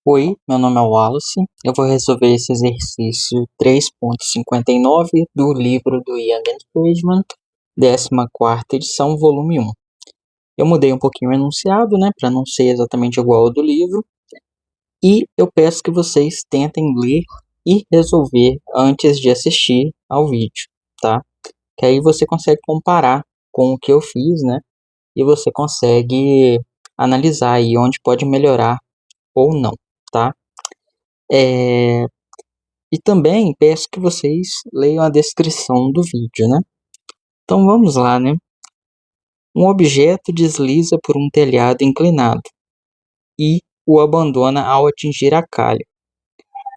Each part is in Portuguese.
Oi, meu nome é Wallace. Eu vou resolver esse exercício 3.59 do livro do Young and Friedman, 14ª edição, volume 1. Eu mudei um pouquinho o enunciado, para não ser exatamente igual ao do livro. E eu peço que vocês tentem ler e resolver antes de assistir ao vídeo, tá? Que aí você consegue comparar com o que eu fiz, E você consegue analisar aí onde pode melhorar ou não, tá? E também peço que vocês leiam a descrição do vídeo, Então vamos lá, Um objeto desliza por um telhado inclinado e o abandona ao atingir a calha.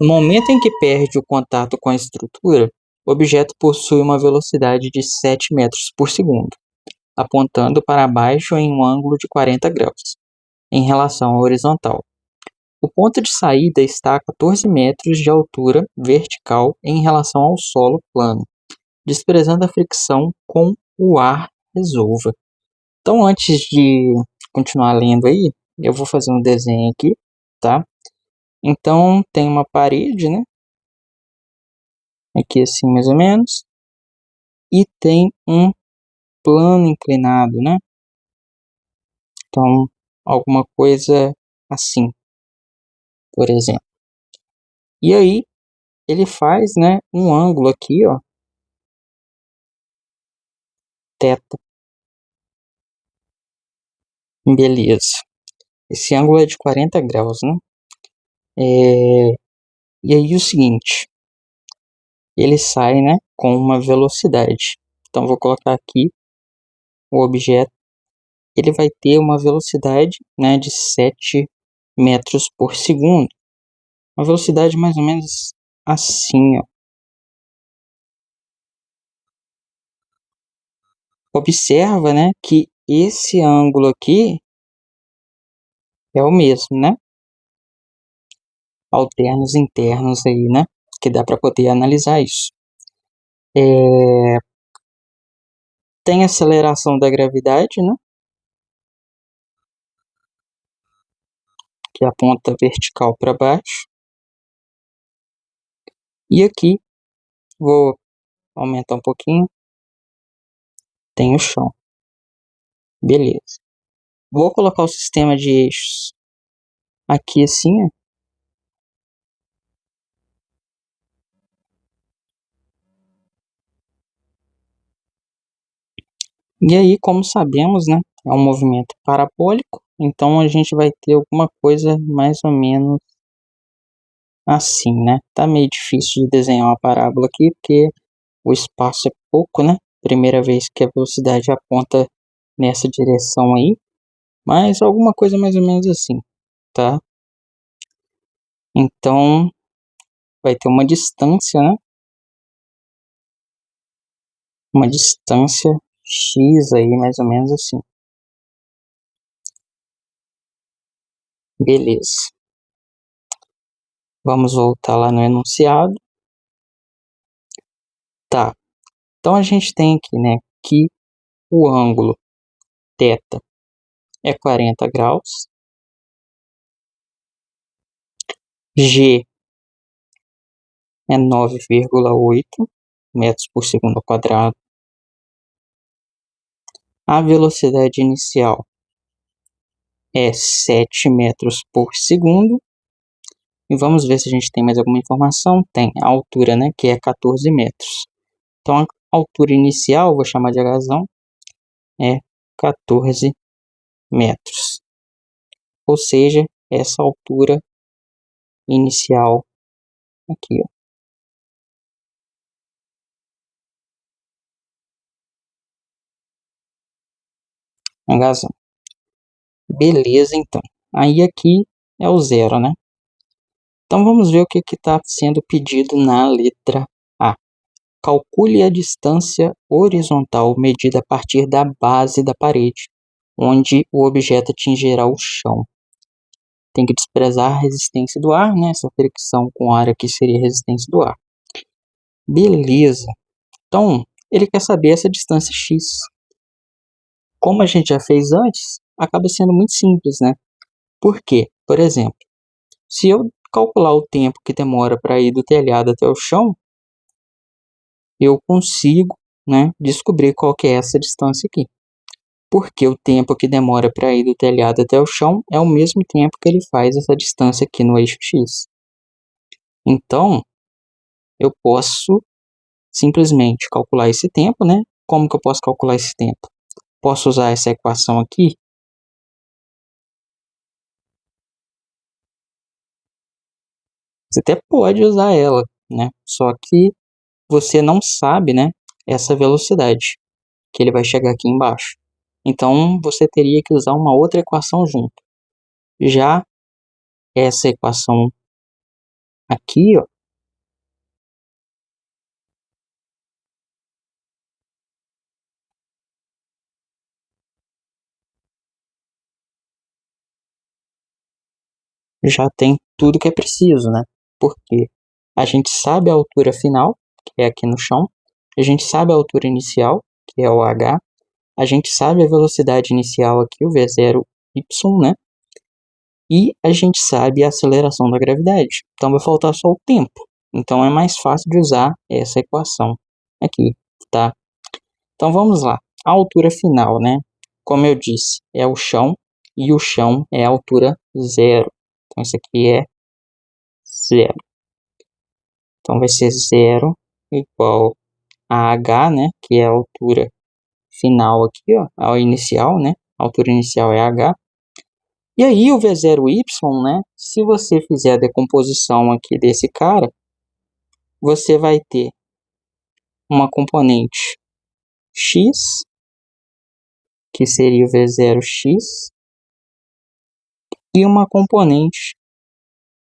No momento em que perde o contato com a estrutura, o objeto possui uma velocidade de 7 metros por segundo, apontando para baixo em um ângulo de 40 graus, em relação à horizontal. O ponto de saída está a 14 metros de altura vertical em relação ao solo plano, desprezando a fricção com o ar, resolva. Então, antes de continuar lendo aí, eu vou fazer um desenho aqui, tá? Então, tem uma parede, Aqui assim, mais ou menos. E tem um plano inclinado, Então, alguma coisa assim, por exemplo. E aí, ele faz, um ângulo aqui, ó, θ. Beleza. Esse ângulo é de 40 graus, E aí o seguinte, ele sai, com uma velocidade. Então vou colocar aqui o objeto, ele vai ter uma velocidade, de 7 metros por segundo. Uma velocidade mais ou menos assim, ó. Observa, que esse ângulo aqui é o mesmo, Alternos internos aí, Que dá para poder analisar isso. Tem aceleração da gravidade, Que aponta vertical para baixo. E aqui, vou aumentar um pouquinho, tem o chão. Beleza. Vou colocar o sistema de eixos aqui assim, ó. E aí, como sabemos, é um movimento parabólico, então a gente vai ter alguma coisa mais ou menos assim, Tá meio difícil de desenhar uma parábola aqui, porque o espaço é pouco, Primeira vez que a velocidade aponta nessa direção aí, mas alguma coisa mais ou menos assim, tá? Então, vai ter uma distância, Uma distância x aí, mais ou menos assim. Beleza. Vamos voltar lá no enunciado. Tá. Então a gente tem aqui, que o ângulo θ é 40 graus. G é 9,8 metros por segundo ao quadrado. A velocidade inicial é 7 metros por segundo. E vamos ver se a gente tem mais alguma informação. Tem a altura, que é 14 metros. Então a altura inicial, vou chamar de razão, é 14 metros. Ou seja, essa altura inicial aqui, ó. A razão. Beleza, então. Aí aqui é o zero, Então vamos ver o que está sendo pedido na letra A. Calcule a distância horizontal medida a partir da base da parede, onde o objeto atingirá o chão. Tem que desprezar a resistência do ar, Essa fricção com o ar aqui seria a resistência do ar. Beleza. Então, ele quer saber essa distância x. Como a gente já fez antes, acaba sendo muito simples, Por quê? Por exemplo, se eu calcular o tempo que demora para ir do telhado até o chão, eu consigo, né, descobrir qual que é essa distância aqui. Porque o tempo que demora para ir do telhado até o chão é o mesmo tempo que ele faz essa distância aqui no eixo X. Então, eu posso simplesmente calcular esse tempo, né? Como que eu posso calcular esse tempo? Posso usar essa equação aqui. Você até pode usar ela, né? Só que você não sabe, né, essa velocidade que ele vai chegar aqui embaixo. Então, você teria que usar uma outra equação junto. Já essa equação aqui, ó, já tem tudo que é preciso, né? Porque a gente sabe a altura final, que é aqui no chão, a gente sabe a altura inicial, que é o h, a gente sabe a velocidade inicial aqui, o v0y, né? E a gente sabe a aceleração da gravidade. Então vai faltar só o tempo. Então é mais fácil de usar essa equação aqui, tá? Então vamos lá. A altura final, né? Como eu disse, é o chão e o chão é a altura zero. Então isso aqui é zero. Então vai ser zero igual a h, né? Que é a altura final aqui, ó, a inicial, né? A altura inicial é h. E aí o v0y, né? Se você fizer a decomposição aqui desse cara, você vai ter uma componente x, que seria o v0x, e uma componente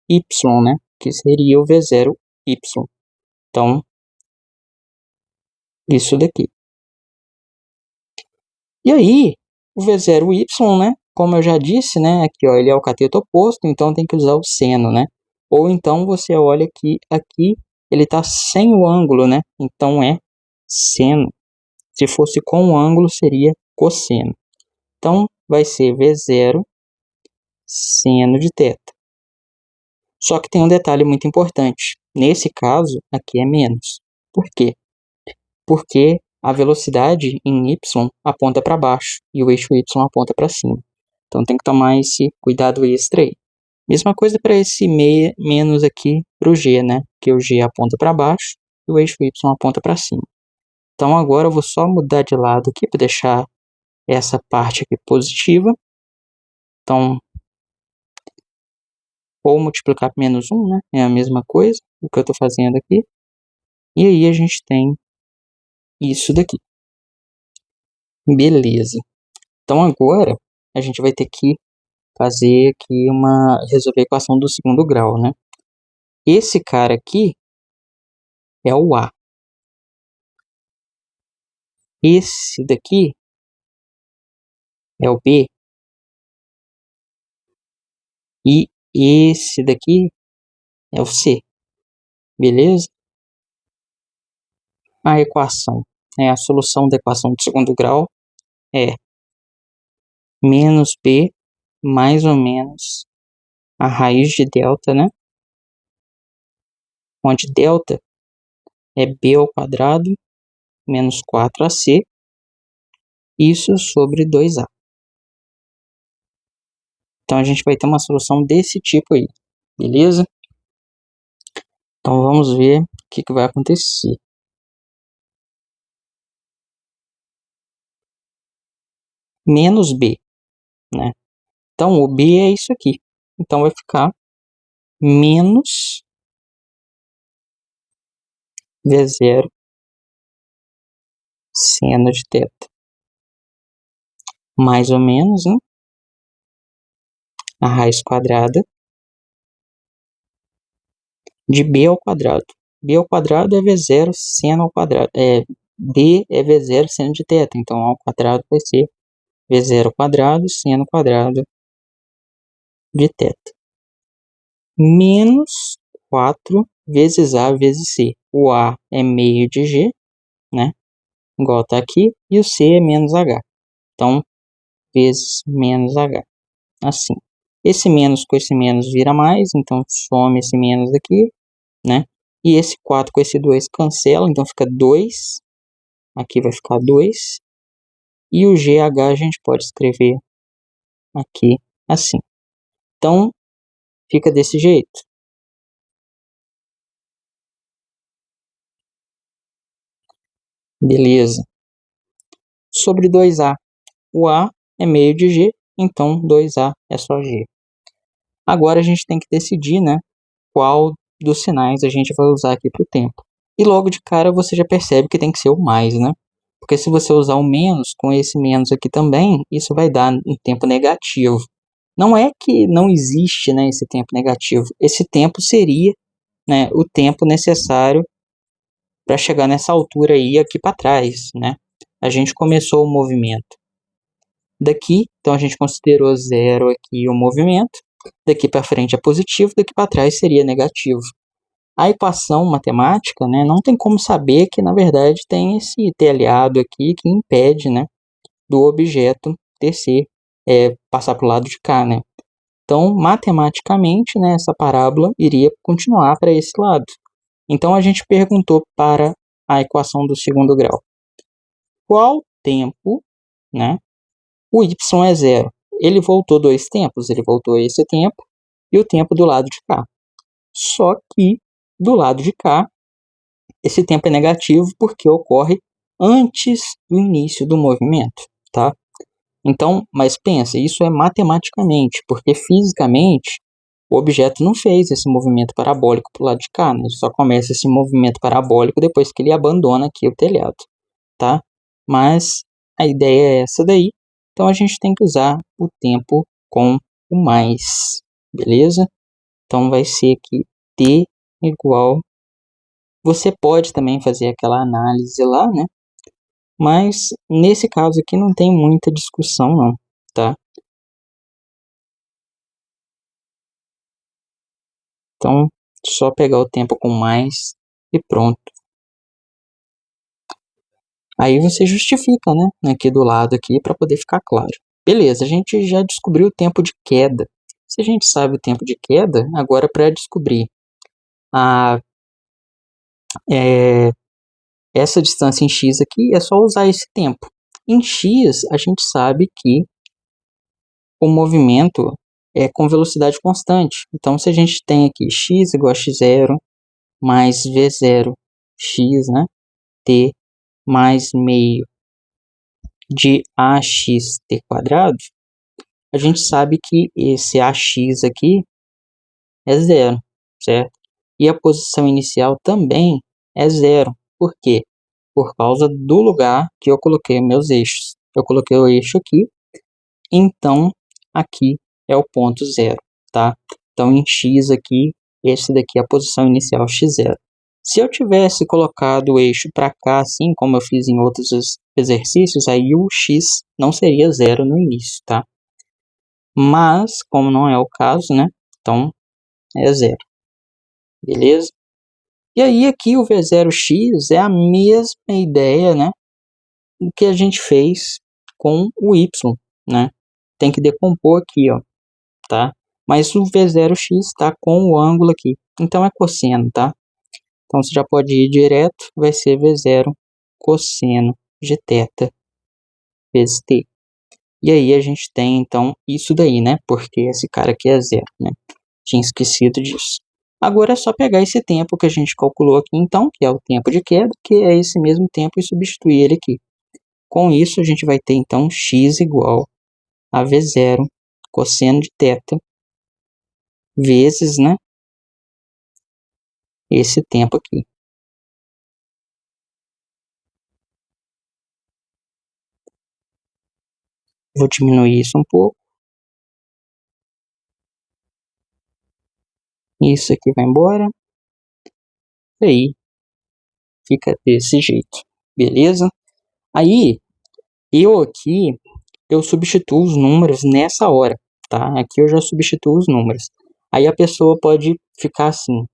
y, né? Que seria o v0y. Então, isso daqui. E aí, o v0y, né? Como eu já disse, né? Aqui, ó, ele é o cateto oposto, então tem que usar o seno, né? Ou então você olha que aqui ele está sem o ângulo, né? Então é seno. Se fosse com o ângulo, seria cosseno. Então, vai ser V0 seno de θ. Só que tem um detalhe muito importante. Nesse caso, aqui é menos. Por quê? Porque a velocidade em y aponta para baixo e o eixo y aponta para cima. Então, tem que tomar esse cuidado extra aí. Mesma coisa para esse menos aqui para o g, né? Que o g aponta para baixo e o eixo y aponta para cima. Então, agora eu vou só mudar de lado aqui para deixar essa parte aqui positiva. Então, ou multiplicar por menos 1, né? É a mesma coisa, o que eu estou fazendo aqui. E aí a gente tem isso daqui. Beleza. Então agora a gente vai ter que fazer aqui resolver a equação do segundo grau, né? Esse cara aqui é o A. Esse daqui é o B. E esse daqui é o C. Beleza? A equação, a solução da equação do segundo grau é menos B mais ou menos a raiz de delta, né? Onde delta é B ao quadrado menos 4AC, isso sobre 2A. Então a gente vai ter uma solução desse tipo aí, beleza? Então vamos ver o que vai acontecer. Menos B, né? Então o B é isso aqui. Então vai ficar menos V0 seno de θ. Mais ou menos, né? A raiz quadrada de B ao quadrado. B ao quadrado é V0 seno ao quadrado. B é V0 seno de θ. Então ao quadrado vai ser V0 quadrado seno quadrado de θ. Menos 4 vezes A vezes C. O A é meio de G, né? Igual tá aqui. E o C é menos H. Então, vezes menos H. Assim. Esse menos com esse menos vira mais, então some esse menos aqui, né? E esse 4 com esse 2 cancela, então fica 2. Aqui vai ficar 2. E o GH a gente pode escrever aqui assim. Então, fica desse jeito. Beleza. Sobre 2A. O A é meio de G, então 2A é só G. Agora a gente tem que decidir, né, qual dos sinais a gente vai usar aqui para o tempo. E logo de cara você já percebe que tem que ser o mais, né? Porque se você usar o menos com esse menos aqui também, isso vai dar um tempo negativo. Não é que não existe, né, esse tempo negativo. Esse tempo seria, né, o tempo necessário para chegar nessa altura aí aqui para trás, né? A gente começou o movimento daqui, então a gente considerou zero aqui o movimento. Daqui para frente é positivo, daqui para trás seria negativo. A equação matemática, né, não tem como saber que, na verdade, tem esse telhado aqui que impede, né, do objeto descer, passar para o lado de cá, né? Então, matematicamente, né, essa parábola iria continuar para esse lado. Então, a gente perguntou para a equação do segundo grau. Qual tempo, né, o y é zero? Ele voltou dois tempos, ele voltou esse tempo e o tempo do lado de cá. Só que, do lado de cá, esse tempo é negativo porque ocorre antes do início do movimento, tá? Então, mas pensa, isso é matematicamente, porque fisicamente o objeto não fez esse movimento parabólico para o lado de cá, né? Ele só começa esse movimento parabólico depois que ele abandona aqui o telhado, tá? Mas a ideia é essa daí, então a gente tem que usar o tempo com o mais, beleza? Então vai ser aqui t igual. Você pode também fazer aquela análise lá, né? Mas nesse caso aqui não tem muita discussão não, tá? Então, só pegar o tempo com mais e pronto. Aí você justifica, né? Aqui do lado aqui para poder ficar claro. Beleza, a gente já descobriu o tempo de queda. Se a gente sabe o tempo de queda, agora para descobrir essa distância em x aqui, é só usar esse tempo. Em x, a gente sabe que o movimento é com velocidade constante. Então, se a gente tem aqui x igual a x0 mais v0 x, né, t mais meio de axt quadrado, a gente sabe que esse ax aqui é zero, certo? E a posição inicial também é zero. Por quê? Por causa do lugar que eu coloquei meus eixos. Eu coloquei o eixo aqui, então aqui é o ponto zero, tá? Então em x aqui, esse daqui é a posição inicial x0. Se eu tivesse colocado o eixo para cá, assim como eu fiz em outros exercícios, aí o x não seria zero no início, tá? Mas, como não é o caso, né? Então é zero, beleza? E aí aqui o v0x é a mesma ideia, né? O que a gente fez com o y, né? Tem que decompor aqui, ó, tá? Mas o v0x está com o ângulo aqui, então é cosseno, tá? Então você já pode ir direto, vai ser v0 cosseno de θ vezes t. E aí a gente tem então isso daí, né? Porque esse cara aqui é zero, né? Tinha esquecido disso. Agora é só pegar esse tempo que a gente calculou aqui então, que é o tempo de queda, que é esse mesmo tempo, e substituir ele aqui. Com isso a gente vai ter então x igual a v0 cosseno de θ vezes, né, esse tempo aqui. Vou diminuir isso um pouco. Isso aqui vai embora. E aí fica desse jeito, beleza? Aí eu aqui eu substituo os números nessa hora, tá? Aqui eu já substituo os números. Aí a pessoa pode ficar assim: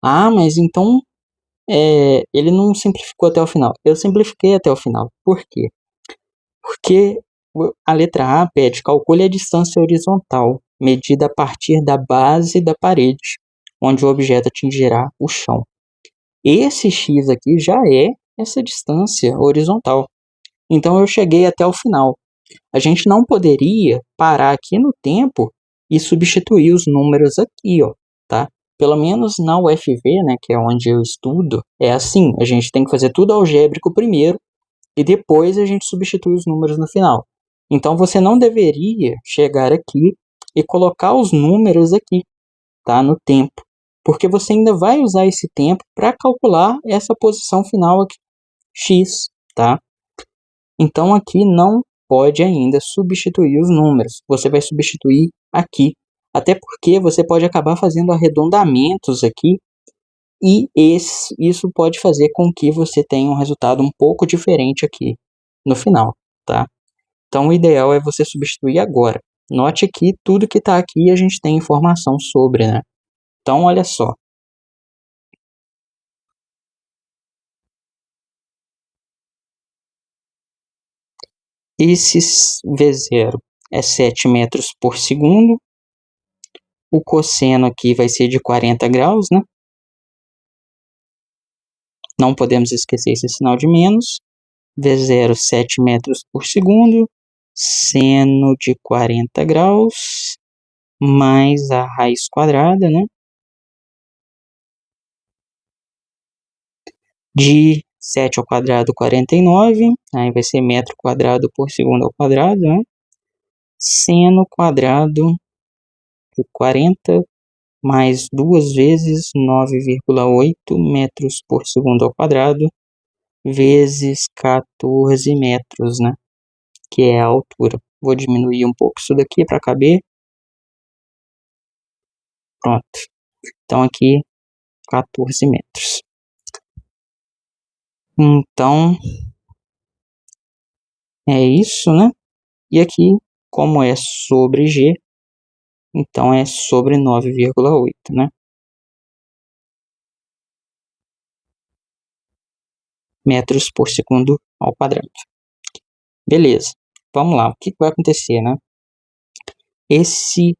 ah, mas então ele não simplificou até o final. Eu simplifiquei até o final. Por quê? Porque a letra A pede calcule a distância horizontal medida a partir da base da parede, onde o objeto atingirá o chão. Esse x aqui já é essa distância horizontal. Então, eu cheguei até o final. A gente não poderia parar aqui no tempo e substituir os números aqui, ó, tá? Pelo menos na UFV, né, que é onde eu estudo, é assim. A gente tem que fazer tudo algébrico primeiro e depois a gente substitui os números no final. Então, você não deveria chegar aqui e colocar os números aqui, tá? No tempo. Porque você ainda vai usar esse tempo para calcular essa posição final aqui, x, tá? Então, aqui não pode ainda substituir os números. Você vai substituir aqui. Até porque você pode acabar fazendo arredondamentos aqui e isso pode fazer com que você tenha um resultado um pouco diferente aqui no final, tá? Então, o ideal é você substituir agora. Note que tudo que está aqui a gente tem informação sobre, né? Então, olha só. Esse V0 é 7 metros por segundo. O cosseno aqui vai ser de 40 graus, né? Não podemos esquecer esse sinal de menos. V0, 7 metros por segundo. Seno de 40 graus. Mais a raiz quadrada, né? De 7 ao quadrado, 49. Aí vai ser metro quadrado por segundo ao quadrado, né? Seno quadrado de 40 mais 2 vezes 9,8 metros por segundo ao quadrado, vezes 14 metros, né? Que é a altura. Vou diminuir um pouco isso daqui para caber. Pronto. Então, aqui, 14 metros. Então, é isso, né? E aqui, como é sobre G, então é sobre 9,8, né? Metros por segundo ao quadrado. Beleza. Vamos lá. O que vai acontecer, né? Esse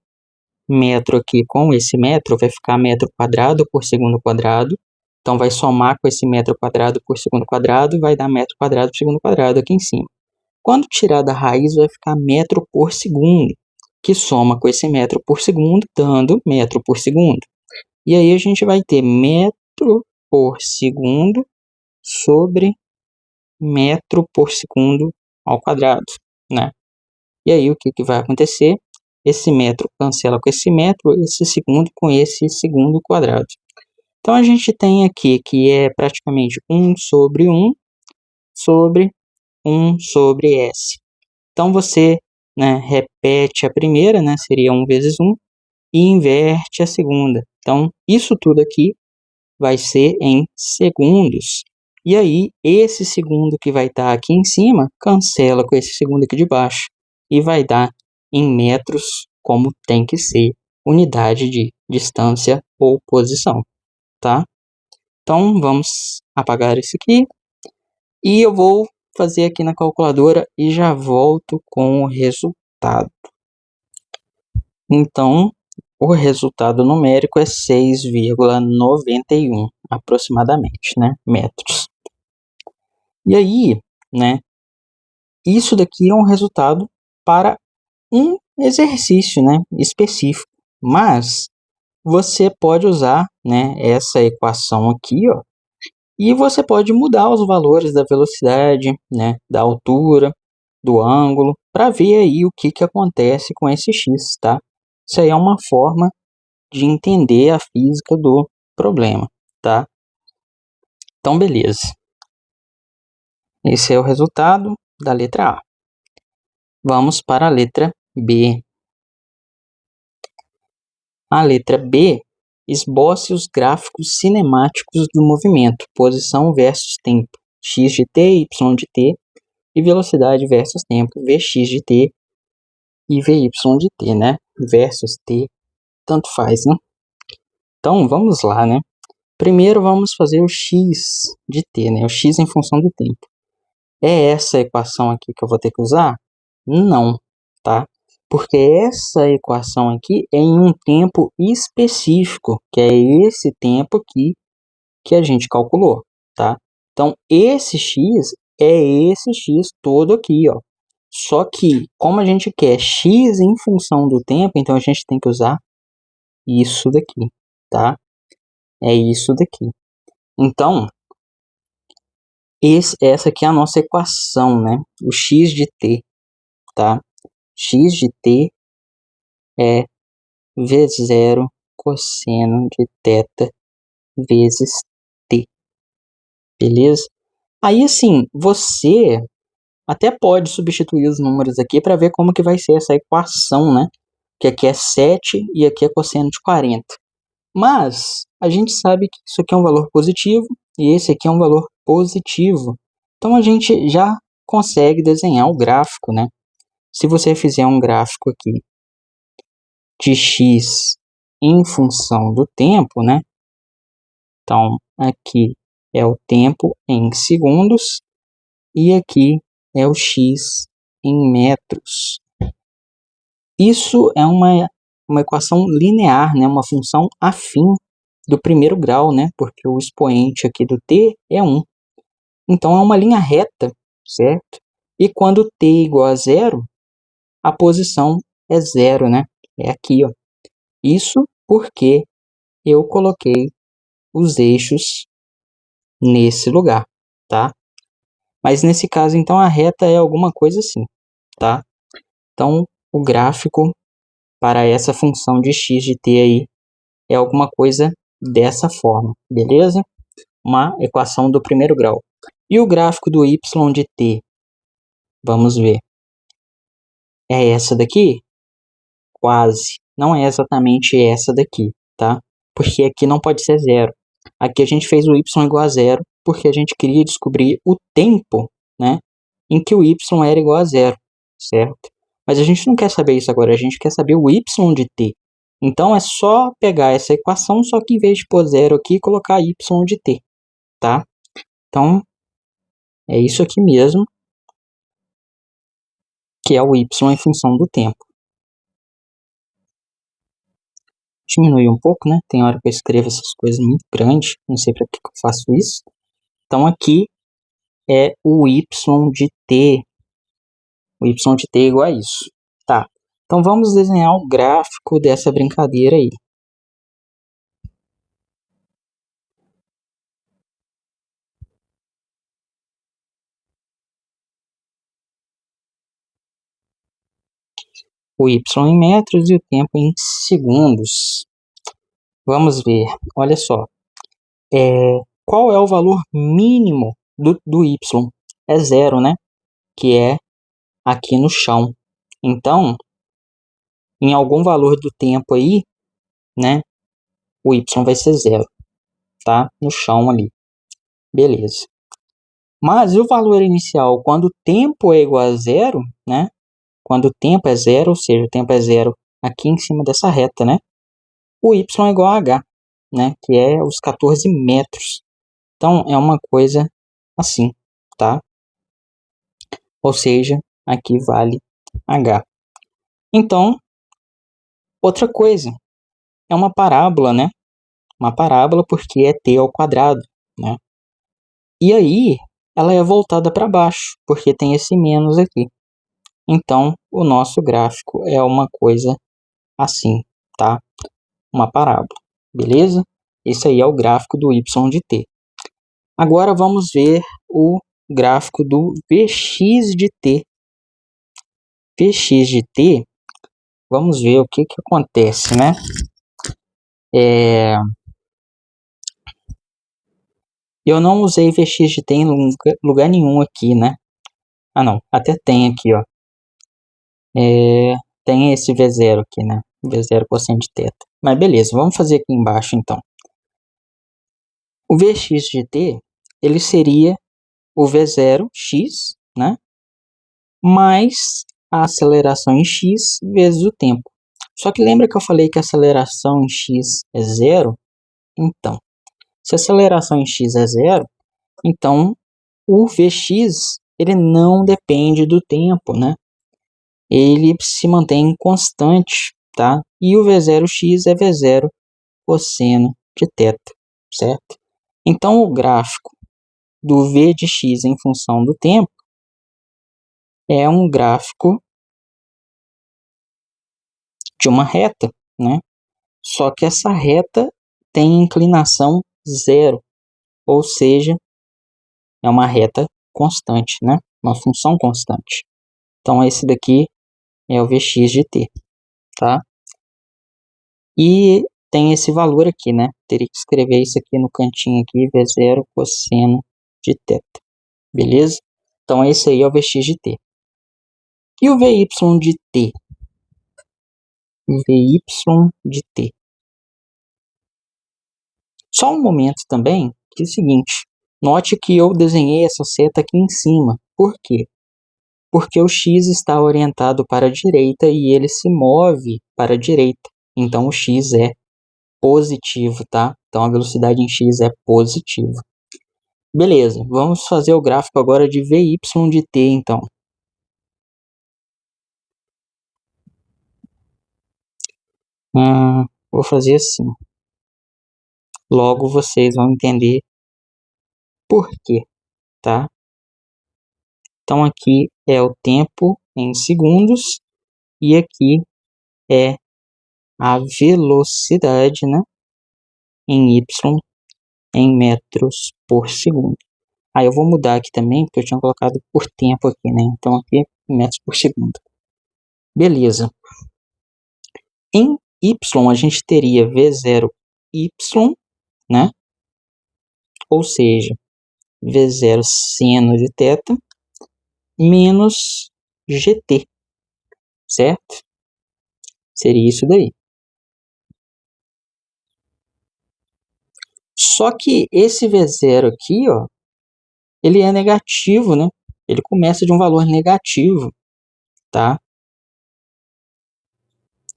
metro aqui com esse metro vai ficar metro quadrado por segundo quadrado. Então, vai somar com esse metro quadrado por segundo quadrado, vai dar metro quadrado por segundo quadrado aqui em cima. Quando tirar da raiz, vai ficar metro por segundo, que soma com esse metro por segundo, dando metro por segundo. E aí, a gente vai ter metro por segundo sobre metro por segundo ao quadrado, né? E aí, o que vai acontecer? Esse metro cancela com esse metro, esse segundo com esse segundo quadrado. Então, a gente tem aqui que é praticamente 1 sobre 1 sobre 1 sobre S. Então, você, né, repete a primeira, né, seria 1 vezes 1, e inverte a segunda. Então, isso tudo aqui vai ser em segundos. E aí, esse segundo que vai estar aqui em cima, cancela com esse segundo aqui de baixo. E vai dar em metros, como tem que ser, unidade de distância ou posição, tá? Então, vamos apagar isso aqui. E eu vou fazer aqui na calculadora e já volto com o resultado. Então, o resultado numérico é 6,91 aproximadamente, né, metros. E aí, né, isso daqui é um resultado para um exercício, né, específico. Mas você pode usar, né, essa equação aqui, ó, e você pode mudar os valores da velocidade, né, da altura, do ângulo, para ver aí o que acontece com esse x, tá? Isso aí é uma forma de entender a física do problema, tá? Então, beleza. Esse é o resultado da letra A. Vamos para a letra B. A letra B, esboce os gráficos cinemáticos do movimento, posição versus tempo, x de t, y de t, e velocidade versus tempo, vx de t e vy de t, né? Versus t, tanto faz, né? Então, vamos lá, né? Primeiro, vamos fazer o x de t, né? O x em função do tempo. É essa equação aqui que eu vou ter que usar? Não, tá? Porque essa equação aqui é em um tempo específico, que é esse tempo aqui que a gente calculou, tá? Então, esse x é esse x todo aqui, ó. Só que, como a gente quer x em função do tempo, então a gente tem que usar isso daqui, tá? É isso daqui. Então, essa aqui é a nossa equação, né? O x de t, tá? X de t é V0 cosseno de θ vezes t, beleza? Aí, assim, você até pode substituir os números aqui para ver como que vai ser essa equação, né? Que aqui é 7 e aqui é cosseno de 40. Mas a gente sabe que isso aqui é um valor positivo e esse aqui é um valor positivo. Então a gente já consegue desenhar o gráfico, né? Se você fizer um gráfico aqui de x em função do tempo, né? Então aqui é o tempo em segundos e aqui é o x em metros. Isso é uma equação linear, né? Uma função afim do primeiro grau, né? Porque o expoente aqui do t é 1. Então, é uma linha reta, certo? E quando t é igual a zero, a posição é zero, né? É aqui, ó. Isso porque eu coloquei os eixos nesse lugar, tá? Mas nesse caso, então, a reta é alguma coisa assim, tá? Então, o gráfico para essa função de x de t aí é alguma coisa dessa forma, beleza? Uma equação do primeiro grau. E o gráfico do y de t? Vamos ver. É essa daqui? Quase. Não é exatamente essa daqui, tá? Porque aqui não pode ser zero. Aqui a gente fez o y igual a zero porque a gente queria descobrir o tempo, né, em que o y era igual a zero, certo? Mas a gente não quer saber isso agora, a gente quer saber o y de t. Então é só pegar essa equação, só que em vez de pôr zero aqui, colocar y de t, tá? Então é isso aqui mesmo, que é o y em função do tempo. Diminuir um pouco, né? Tem hora que eu escrevo essas coisas muito grandes, não sei para que eu faço isso. Então aqui é o y de t. O y de t é igual a isso. Tá. Então vamos desenhar o gráfico dessa brincadeira aí. O y em metros e o tempo em segundos. Vamos ver. Olha só. Qual é o valor mínimo do y? É zero, né? Que é aqui no chão. Então, em algum valor do tempo aí, né? O y vai ser zero, tá? No chão ali. Beleza. Mas e o valor inicial? Quando o tempo é igual a zero, né? Quando o tempo é zero, ou seja, o tempo é zero aqui em cima dessa reta, né? O y é igual a h, né? Que é os 14 metros. Então, é uma coisa assim, tá? Ou seja, aqui vale h. Então, outra coisa, é uma parábola, né? Uma parábola porque é t ao quadrado, né? E aí, ela é voltada para baixo, porque tem esse menos aqui. Então, o nosso gráfico é uma coisa assim, tá? Uma parábola, beleza? Esse aí é o gráfico do y de t. Agora vamos ver o gráfico do Vx de t. Vx de t, vamos ver o que acontece, né? Eu não usei Vx de t em lugar nenhum aqui, né? Ah, não, até tem aqui, ó. Tem esse V0 aqui, né? V0 cosseno de θ. Mas beleza, vamos fazer aqui embaixo, então. O Vx de t, ele seria o V0x, né? Mais a aceleração em x vezes o tempo. Só que lembra que eu falei que a aceleração em x é zero? Então, se a aceleração em x é zero, então o Vx ele não depende do tempo, né? ele se mantém constante, tá? E o V0x é V0 cosseno de θ, certo? Então, o gráfico do V de x em função do tempo é um gráfico de uma reta, né? Só que essa reta tem inclinação zero, ou seja, é uma reta constante, né? Uma função constante. Então, esse daqui é o Vx de t, tá? E tem esse valor aqui, né? Teria que escrever isso aqui no cantinho aqui, V0 cosseno de θ, beleza? Então, esse aí é o Vx de t. E o Vy de t? Vy de t. Só um momento também, que é o seguinte, note que eu desenhei essa seta aqui em cima. Por quê? Porque o x está orientado para a direita e ele se move para a direita. Então, o x é positivo, tá? Então, a velocidade em x é positiva. Beleza, vamos fazer o gráfico agora de Vy de t, então. Vou fazer assim. Logo vocês vão entender por quê, tá? Então, aqui é o tempo em segundos e aqui é a velocidade, né, em y em metros por segundo. Aí eu vou mudar aqui também, porque eu tinha colocado por tempo aqui, né? Então aqui é metros por segundo. Beleza. Em y a gente teria V0y, né? Ou seja, V0 seno de θ menos GT, certo? Seria isso daí. Só que esse V0 aqui, ó, ele é negativo, né? Ele começa de um valor negativo, tá?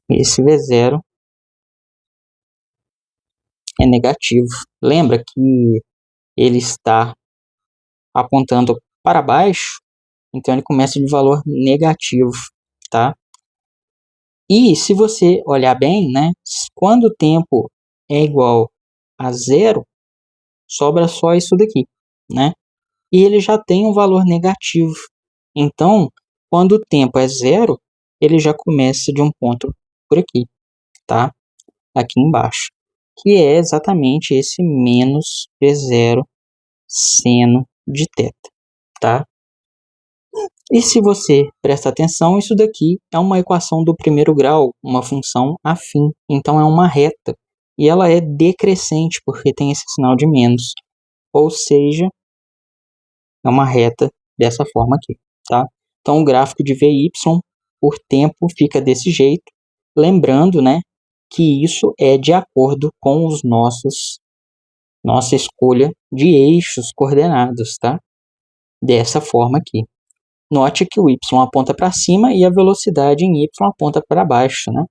Esse V0 é negativo. Lembra que ele está apontando para baixo, então ele começa de valor negativo, tá? E se você olhar bem, né, quando o tempo é igual a zero, sobra só isso daqui, né? E ele já tem um valor negativo. Então, quando o tempo é zero, ele já começa de um ponto por aqui, tá? Aqui embaixo, que é exatamente esse menos V0 seno de θ, tá? E se você prestar atenção, isso daqui é uma equação do primeiro grau, uma função afim, então é uma reta, e ela é decrescente porque tem esse sinal de menos, ou seja, é uma reta dessa forma aqui, tá? Então o gráfico de Vy por tempo fica desse jeito, lembrando, né, que isso é de acordo com os nossa escolha de eixos coordenados, tá? Dessa forma aqui. Note que o y aponta para cima e a velocidade em y aponta para baixo, né?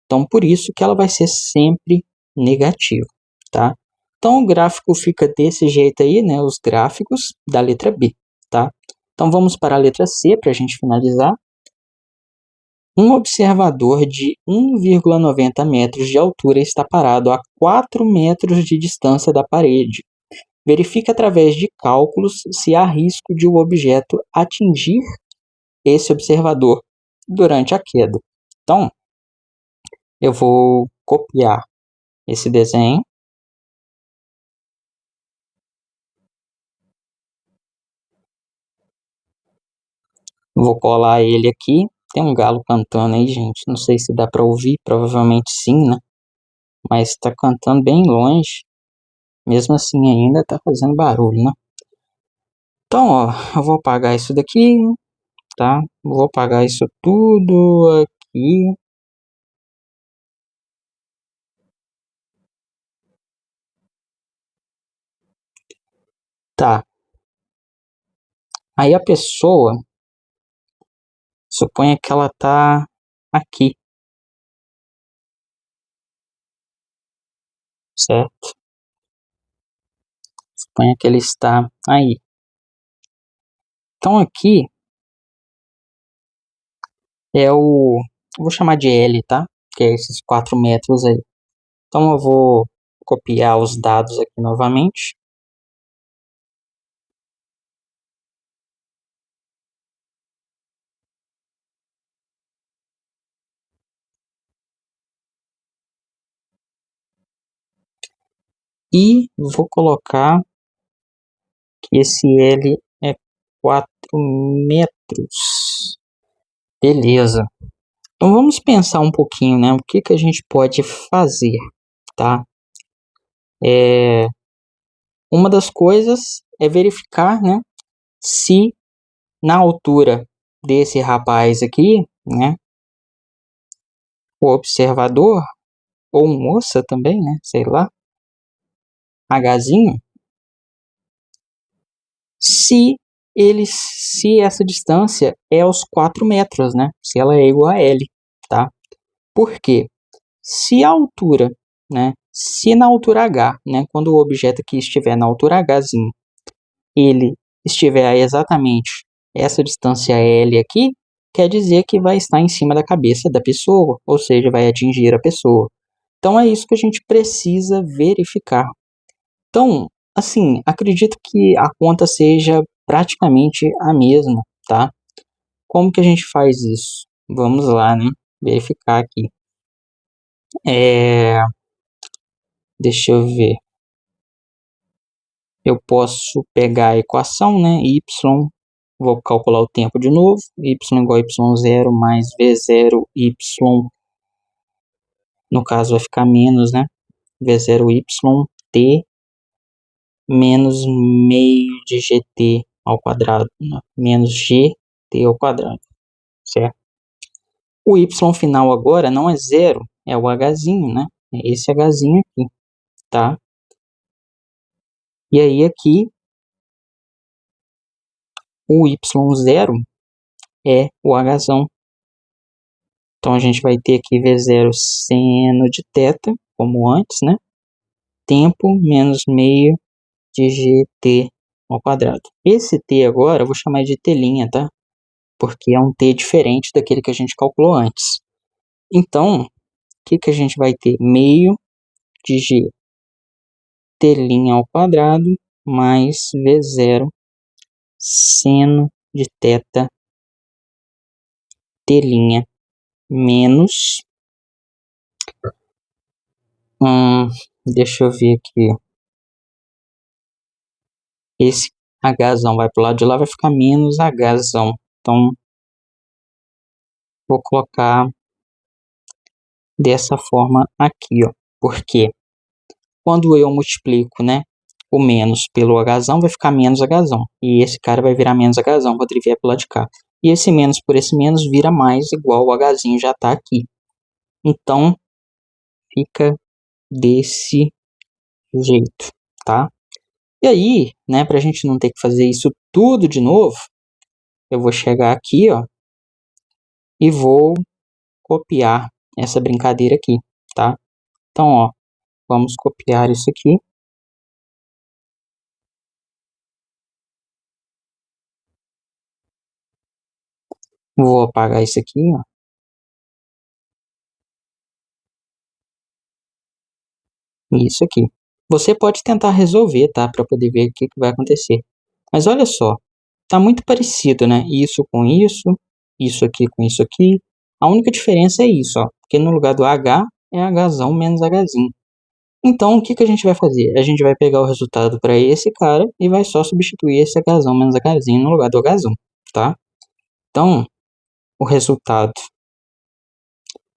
Então, por isso que ela vai ser sempre negativa, tá? Então, o gráfico fica desse jeito aí, né? Os gráficos da letra B, tá? Então, vamos para a letra C para a gente finalizar. Um observador de 1,90 metros de altura está parado a 4 metros de distância da parede. Verifique através de cálculos se há risco de o objeto atingir esse observador durante a queda. Então, eu vou copiar esse desenho, vou colar ele aqui. Tem um galo cantando aí, gente. Não sei se dá para ouvir, provavelmente sim, né? Mas está cantando bem longe. Mesmo assim, ainda está fazendo barulho, né? Então, ó, eu vou apagar isso daqui, tá? Vou apagar isso tudo aqui. Tá. Aí a pessoa, suponha que ela tá aqui, certo? Suponha que ele está aí. Então aqui vou chamar de L, tá? Que é esses 4 metros aí. Então eu vou copiar os dados aqui novamente. E vou colocar que esse L é 4 metros. Beleza. Então vamos pensar um pouquinho, né? O que que a gente pode fazer, tá? Uma das coisas é verificar, né? Se na altura desse rapaz aqui, né? O observador, ou moça também, né? Sei lá, Hzinho, se essa distância é aos 4 metros, né? Se ela é igual a L, tá? Por quê? Se a altura, né? Se na altura H, né? Quando o objeto aqui estiver na altura Hzinho, ele estiver a exatamente essa distância L aqui, quer dizer que vai estar em cima da cabeça da pessoa, ou seja, vai atingir a pessoa. Então é isso que a gente precisa verificar. Então, assim, acredito que a conta seja praticamente a mesma, tá? Como que a gente faz isso? Vamos lá, né? Verificar aqui. Deixa eu ver. Eu posso pegar a equação, né? Y, vou calcular o tempo de novo. Y igual a y0 mais v0 y, no caso vai ficar menos, né? V0 y t menos meio de gt ao quadrado, né? Menos gt ao quadrado, certo? O y final agora não é zero, é o hzinho, né? É esse hzinho aqui, tá? E aí aqui, o y0 é o hzão. Então a gente vai ter aqui v0 seno de θ, como antes, né? Tempo menos meio de gt ao quadrado. Esse t agora eu vou chamar de t', tá? Porque é um t diferente daquele que a gente calculou antes. Então, o que a gente vai ter? Meio de g t' ao quadrado mais v0 seno de θ t' menos, deixa eu ver aqui, esse hzão vai para o lado de lá, vai ficar menos hzão. Então, vou colocar dessa forma aqui, ó. Porque quando eu multiplico, né, o menos pelo hzão, vai ficar menos hzão. E esse cara vai virar menos hzão quando ele vier para o lado de cá. E esse menos por esse menos vira mais, igual o hzinho já está aqui. Então, fica desse jeito, tá? E aí, né, para a gente não ter que fazer isso tudo de novo, eu vou chegar aqui, ó, e vou copiar essa brincadeira aqui, tá? Então, ó, vamos copiar isso aqui. Vou apagar isso aqui, ó. Isso aqui. Você pode tentar resolver, tá? Para poder ver o que vai acontecer. Mas olha só, tá muito parecido, né? Isso com isso aqui com isso aqui. A única diferença é isso, ó. Porque no lugar do H é Hzão menos Hzinho. Então, o que a gente vai fazer? A gente vai pegar o resultado para esse cara e vai só substituir esse Hzão menos Hzinho no lugar do Hzão, tá? Então, o resultado.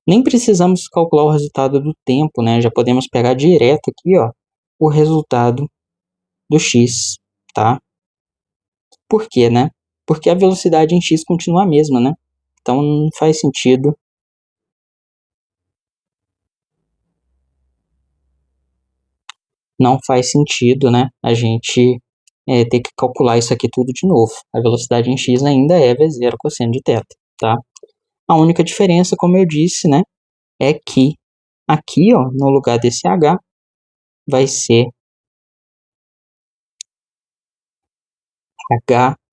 Nem precisamos calcular o resultado do tempo, né? Já podemos pegar direto aqui, ó, o resultado do x, tá? Por quê, né? Porque a velocidade em x continua a mesma, né? Então não faz sentido. Não faz sentido, né? A gente ter que calcular isso aqui tudo de novo. A velocidade em x ainda é v0 cosseno de θ, tá? A única diferença, como eu disse, né? É que aqui, ó, no lugar desse h, vai ser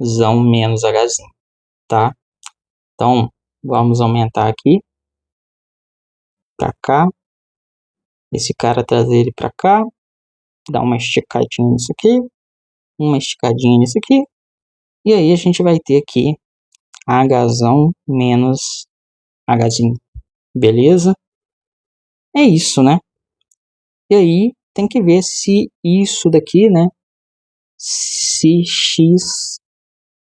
hzão menos hzinho, tá? Então, Vamos aumentar aqui para cá. Esse cara trazer ele para cá. Dar uma esticadinha nisso aqui. Uma esticadinha nisso aqui. E aí a gente vai ter aqui Hzão menos Hzinho. Beleza? É isso, né? E aí tem que ver se isso daqui, né? Se x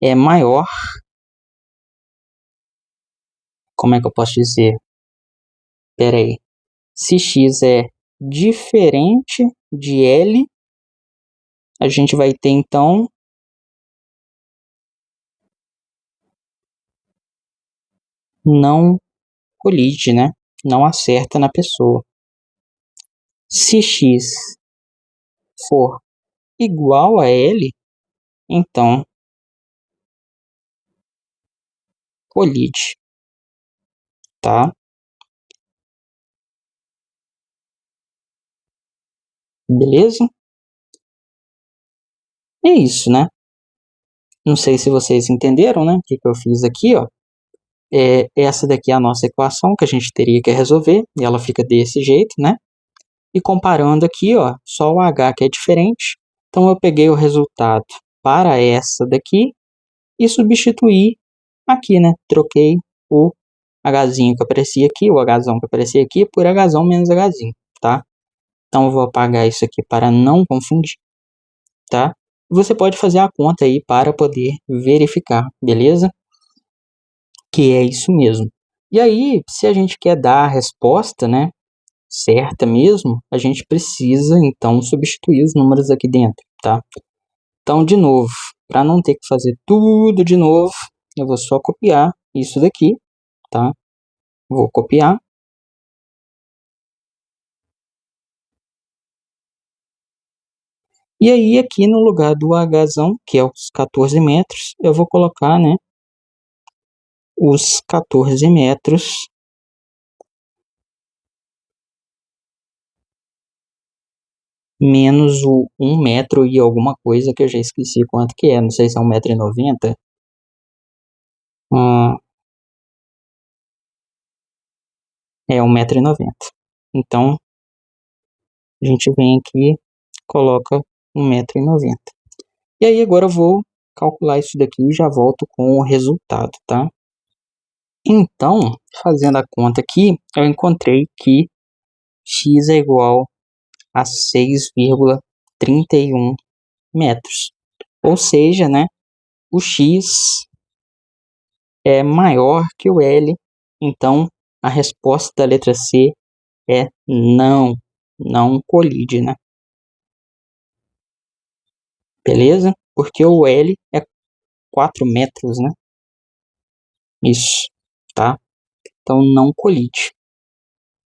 é maior. Como é que eu posso dizer? Pera aí. Se x é diferente de L, a gente vai ter então não colide, né? Não acerta na pessoa. Se x for igual a L, então colide, tá? Beleza? É isso, né? Não sei se vocês entenderam, né? O que eu fiz aqui, ó. Essa daqui é a nossa equação que a gente teria que resolver, e ela fica desse jeito, né? E comparando aqui, ó, só o H que é diferente. Então eu peguei o resultado para essa daqui e substituí aqui, né? Troquei o Hzinho que aparecia aqui, o Hzão que aparecia aqui, por Hzão menos Hzinho, tá? Então eu vou apagar isso aqui para não confundir, tá? Você pode fazer a conta aí para poder verificar, beleza? Que é isso mesmo. E aí, se a gente quer dar a resposta, né, certa mesmo, a gente precisa então substituir os números aqui dentro, tá? Então, de novo, para não ter que fazer tudo de novo, eu vou só copiar isso daqui, tá? Vou copiar. E aí, aqui no lugar do Hzão, que é os 14 metros, eu vou colocar, né, os 14 metros menos o 1 metro e alguma coisa que eu já esqueci quanto que é. Não sei se é 1,90 m. É 1,90 m. Então, a gente vem aqui, coloca 1,90 m. E aí agora eu vou calcular isso daqui e já volto com o resultado, tá? Então, fazendo a conta aqui, eu encontrei que x é igual a 6,31 metros. Ou seja, né, o x é maior que o L, então a resposta da letra C é não colide, né? Beleza? Porque o L é 4 metros, né? Isso, tá? Então não colide.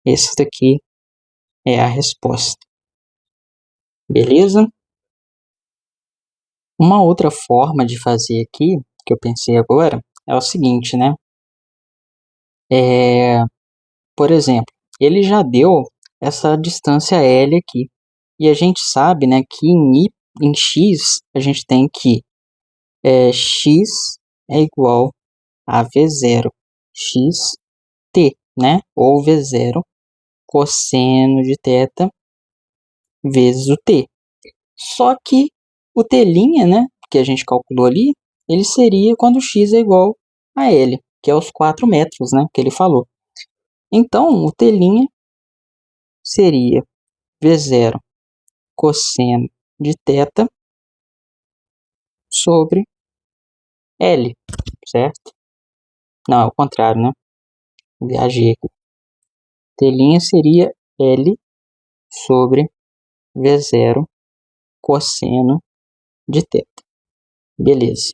Esse daqui é a resposta. Beleza? Uma outra forma de fazer aqui, que eu pensei agora, é o seguinte, né? Por exemplo, ele já deu essa distância L aqui. E a gente sabe, né, que em x a gente tem que x é igual a V0 xt, né? Ou V0 cosseno de θ vezes o t. Só que o t', né, que a gente calculou ali, ele seria quando x é igual a L, que é os 4 metros, né, que ele falou. Então, o t' seria V0 cosseno de θ sobre L, certo? Não, é o contrário, né? Viajei aqui. T' seria L sobre V0 cosseno de θ. Beleza.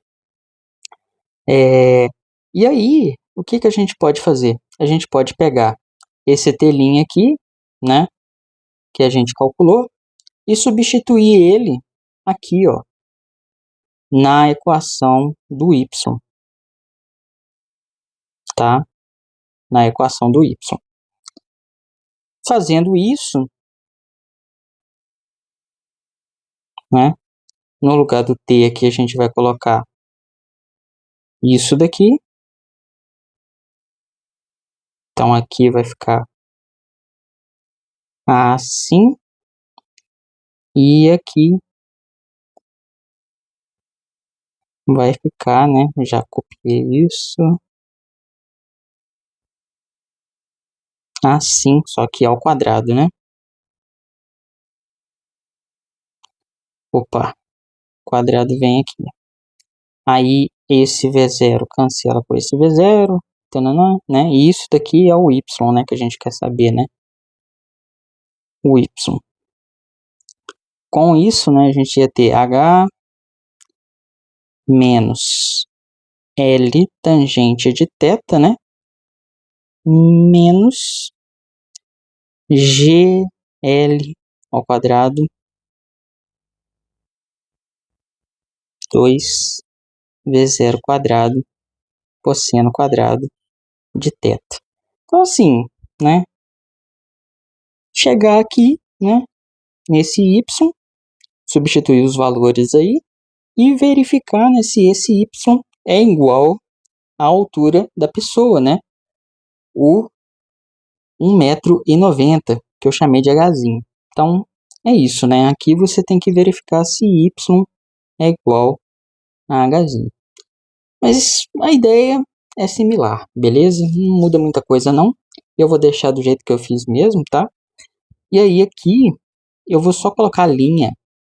E aí, o que a gente pode fazer? A gente pode pegar esse t' aqui, né, que a gente calculou, e substituir ele aqui, ó, na equação do y, tá? Na equação do y. Fazendo isso, né, no lugar do t aqui a gente vai colocar isso daqui, Então aqui vai ficar assim. E aqui vai ficar, né? Já copiei isso. Assim, só que ao quadrado, né? Opa, quadrado vem aqui. Aí esse V0 cancela por esse V0, tananã, né? E isso daqui é o Y, né? Que a gente quer saber, né? O Y. Com isso, né? A gente ia ter H menos L tangente de θ, né? Menos GL ao quadrado 2V0 quadrado cosseno quadrado de θ. Então assim, né? Chegar aqui, né? Nesse y, substituir os valores aí e verificar, né, se esse y é igual à altura da pessoa, né? O 1,90 m, que eu chamei de Hzinho. Então, é isso, né? Aqui você tem que verificar se y é igual a Hzinho. Mas a ideia é similar, beleza? Não muda muita coisa não. Eu vou deixar do jeito que eu fiz mesmo, tá? E aí aqui eu vou só colocar a linha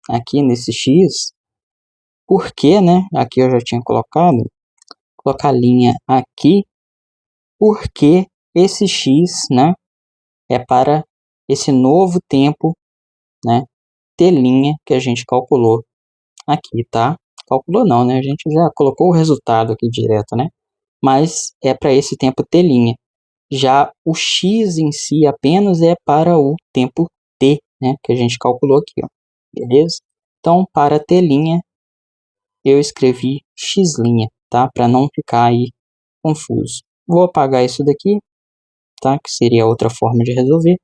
aqui nesse x, porque, né? Aqui eu já tinha colocado, colocar a linha aqui, porque esse x, né? É para esse novo tempo, né? T' que a gente calculou aqui, tá? Calculou não, né? A gente já colocou o resultado aqui direto, né? Mas é para esse tempo T'. Já o x em si apenas é para o tempo t, né? Que a gente calculou aqui, ó. Beleza? Então, para t' eu escrevi x', tá? Para não ficar aí confuso. Vou apagar isso daqui, tá? Que seria outra forma de resolver.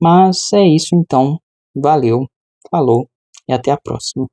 Mas é isso então. Valeu, falou e até a próxima.